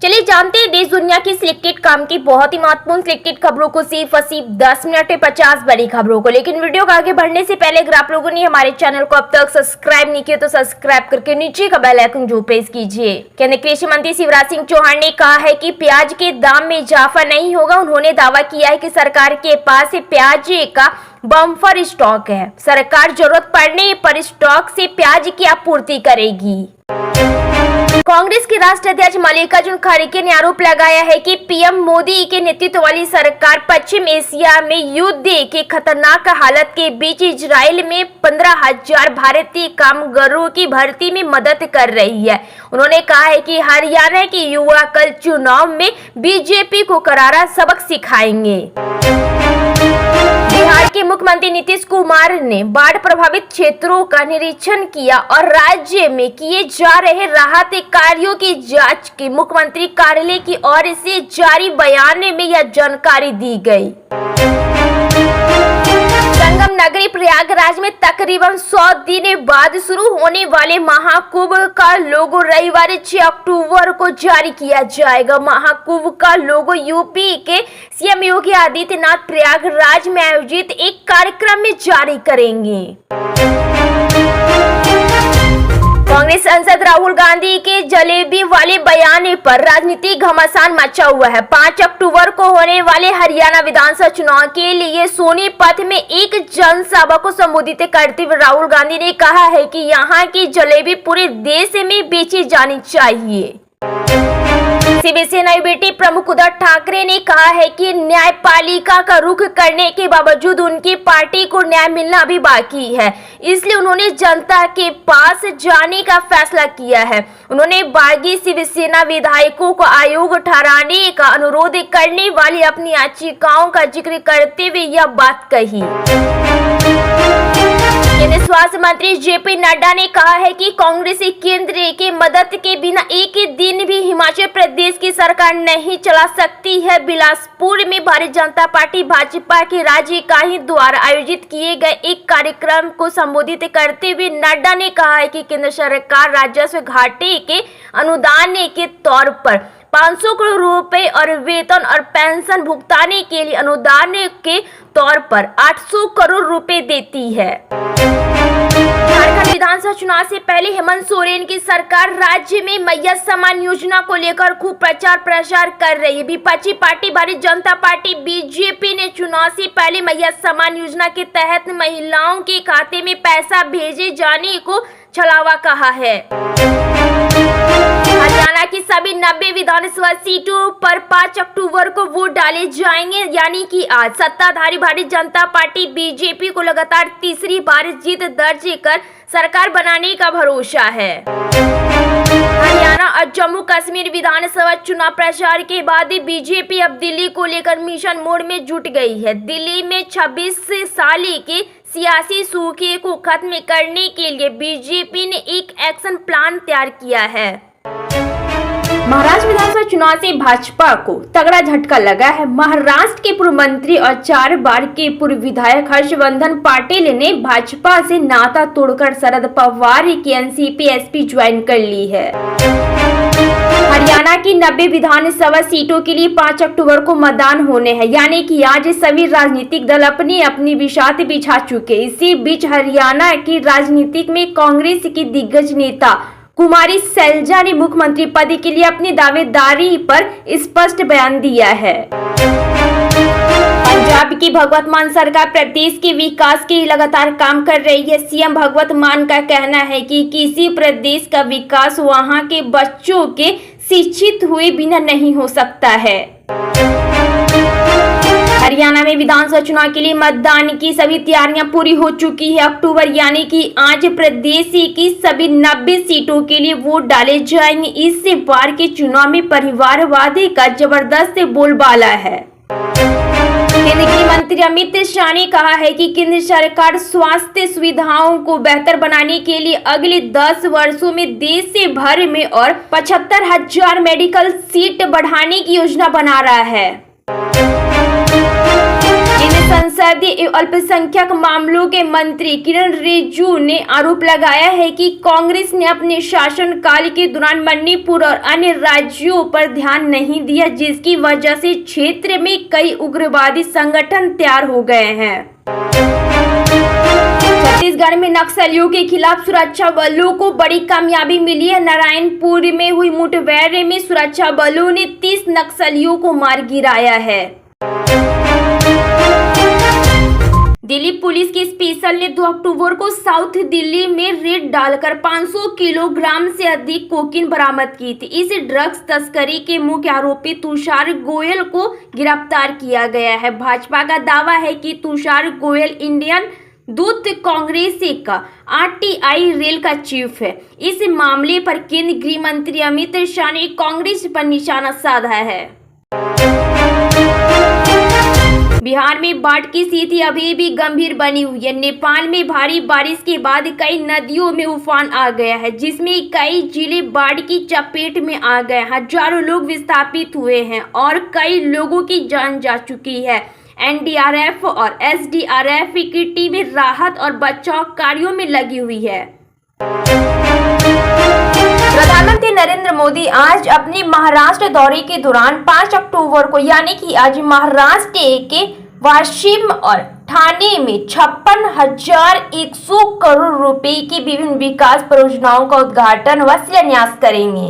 चलिए जानते हैं देश दुनिया की सिलेक्टेड काम की बहुत ही महत्वपूर्ण सिलेक्टेड खबरों को सिर्फ और सिर्फ 10 मिनट में 50 बड़ी खबरों को। लेकिन वीडियो को आगे बढ़ने से पहले अगर आप लोगों ने हमारे चैनल को अब तक सब्सक्राइब नहीं किया तो सब्सक्राइब करके नीचे का बेल आइकन जरूर प्रेस कीजिए। केंद्रीय कृषि मंत्री शिवराज सिंह चौहान ने कहा है कि प्याज के दाम में इजाफा नहीं होगा। उन्होंने दावा किया है कि सरकार के पास प्याज का बम्पर स्टॉक है। सरकार जरूरत पड़ने पर स्टॉक से प्याज की आपूर्ति करेगी। कांग्रेस के राष्ट्रीय अध्यक्ष मल्लिकार्जुन खड़गे ने आरोप लगाया है कि पीएम मोदी के नेतृत्व वाली सरकार पश्चिम एशिया में युद्ध के खतरनाक हालत के बीच इजराइल में 15,000 भारतीय कामगारों की भर्ती में मदद कर रही है। उन्होंने कहा है कि हरियाणा के युवा कल चुनाव में बीजेपी को करारा सबक सिखाएंगे। बिहार के मुख्यमंत्री नीतीश कुमार ने बाढ़ प्रभावित क्षेत्रों का निरीक्षण किया और राज्य में किए जा रहे राहत कार्यों की जांच की मुख्यमंत्री कार्यालय की ओर से जारी बयान में यह जानकारी दी गई। संगम नगरी प्रयागराज में तकरीबन 100 दिन बाद शुरू होने वाले महाकुंभ का लोगो रविवार 6 अक्टूबर को जारी किया जाएगा। महाकुंभ का लोगो यूपी के सीएम योगी आदित्यनाथ प्रयागराज में आयोजित एक कार्यक्रम में जारी करेंगे। कांग्रेस सांसद राहुल गांधी के जलेबी वाले बयान पर राजनीतिक घमासान मचा हुआ है। 5 अक्टूबर को होने वाले हरियाणा विधानसभा चुनाव के लिए सोनीपत में एक जनसभा को संबोधित करते हुए राहुल गांधी ने कहा है कि यहाँ की जलेबी पूरे देश में बेची जानी चाहिए। शिवसेना युवा प्रमुख उद्धव ठाकरे ने कहा है कि न्यायपालिका का रुख करने के बावजूद उनकी पार्टी को न्याय मिलना अभी बाकी है, इसलिए उन्होंने जनता के पास जाने का फैसला किया है। उन्होंने बागी शिवसेना विधायकों को आयोग ठहराने का अनुरोध करने वाली अपनी याचिकाओं का जिक्र करते हुए यह बात कही। केंद्रीय स्वास्थ्य मंत्री जेपी नड्डा ने कहा है कि कांग्रेस केंद्र के मदद के बिना एक दिन भी हिमाचल प्रदेश की सरकार नहीं चला सकती है। बिलासपुर में भारतीय जनता पार्टी भाजपा के राज्य इकाई द्वारा आयोजित किए गए एक कार्यक्रम को संबोधित करते हुए नड्डा ने कहा है कि केंद्र सरकार राजस्व घाटे के अनुदान के तौर पर 500 करोड़ रुपए और वेतन और पेंशन भुगतान के लिए अनुदान के तौर पर 800 करोड़ रुपए देती है। झारखंड विधानसभा चुनाव से पहले हेमंत सोरेन की सरकार राज्य में मैया सम्मान योजना को लेकर खूब प्रचार प्रसार कर रही है। विपक्षी party Bharatiya Janata party BJP ने चुनाव से पहले मैया सम्मान योजना के तहत महिलाओं के खाते में पैसा भेजे जाने को छलावा कहा है। हरियाणा की सभी 90 विधानसभा सीटों पर 5 अक्टूबर को वोट डाले जाएंगे, यानी कि आज सत्ताधारी भारतीय जनता पार्टी बीजेपी को लगातार तीसरी बार जीत दर्ज कर सरकार बनाने का भरोसा है। हरियाणा और जम्मू कश्मीर विधानसभा चुनाव प्रचार के बाद बीजेपी अब दिल्ली को लेकर मिशन मोड में जुट गई है। दिल्ली में 26 साल के सियासी सूखे को खत्म करने के लिए बीजेपी ने एक एक्शन प्लान तैयार किया है। महाराष्ट्र विधानसभा चुनाव से भाजपा को तगड़ा झटका लगा है। महाराष्ट्र के पूर्व मंत्री और 4 बार के पूर्व विधायक हर्षवर्धन पाटिल ने भाजपा से नाता तोड़कर शरद पवार की एनसीपी एसपी ज्वाइन कर ली है। हरियाणा की 90 विधानसभा सीटों के लिए 5 अक्टूबर को मतदान होने हैं, यानी कि आज सभी राजनीतिक दल अपनी अपनी बिसात बिछा चुके। इसी बीच हरियाणा की राजनीतिक में कांग्रेस की दिग्गज नेता कुमारी सैलजा ने मुख्यमंत्री पद के लिए अपनी दावेदारी पर स्पष्ट बयान दिया है। पंजाब की भगवत मान सरकार प्रदेश के विकास के लिए लगातार काम कर रही है। सीएम भगवत मान का कहना है कि किसी प्रदेश का विकास वहां के बच्चों के शिक्षित हुए बिना नहीं हो सकता है। हरियाणा में विधानसभा चुनाव के लिए मतदान की सभी तैयारियां पूरी हो चुकी है। अक्टूबर यानी कि आज प्रदेश की सभी 90 सीटों के लिए वोट डाले जाएंगे। इस बार के चुनाव में परिवारवाद का जबरदस्त बोलबाला है। केंद्रीय मंत्री अमित शाह ने कहा है कि केंद्र सरकार स्वास्थ्य सुविधाओं को बेहतर बनाने के लिए अगले 10 वर्षों में देश भर में और 75,000 मेडिकल सीट बढ़ाने की योजना बना रहा है। केंद्र संसदीय एवं अल्पसंख्यक मामलों के मंत्री किरण रिजिजू ने आरोप लगाया है कि कांग्रेस ने अपने शासनकाल के दौरान मणिपुर और अन्य राज्यों पर ध्यान नहीं दिया, जिसकी वजह से क्षेत्र में कई उग्रवादी संगठन तैयार हो गए हैं। छत्तीसगढ़ में नक्सलियों के खिलाफ सुरक्षा बलों को बड़ी कामयाबी मिली है। नारायणपुर में हुई मुठभेड़ में सुरक्षा बलों ने 30 नक्सलियों को मार गिराया है। दिल्ली पुलिस की स्पेशल ने 2 अक्टूबर को साउथ दिल्ली में रेड डालकर 500 किलोग्राम से अधिक कोकीन बरामद की थी। इस ड्रग्स तस्करी के मुख्य आरोपी तुषार गोयल को गिरफ्तार किया गया है। भाजपा का दावा है कि तुषार गोयल इंडियन दूत कांग्रेस का आरटीआई रेल का चीफ है। इस मामले पर केंद्रीय गृह मंत्री अमित शाह ने कांग्रेस पर निशाना साधा है। बिहार में बाढ़ की स्थिति अभी भी गंभीर बनी हुई है। नेपाल में भारी बारिश के बाद कई नदियों में उफान आ गया है, जिसमें कई जिले बाढ़ की चपेट में आ गए। हजारों लोग विस्थापित हुए हैं और कई लोगों की जान जा चुकी है। एनडीआरएफ और एसडीआरएफ की टीमें राहत और बचाव कार्यों में लगी हुई है। प्रधानमंत्री नरेंद्र मोदी आज अपने महाराष्ट्र दौरे के दौरान 5 अक्टूबर को यानी कि आज महाराष्ट्र के वाशिम और ठाणे में 56,100 करोड़ रुपए की विभिन्न विकास परियोजनाओं का उद्घाटन व शिलान्यास करेंगे।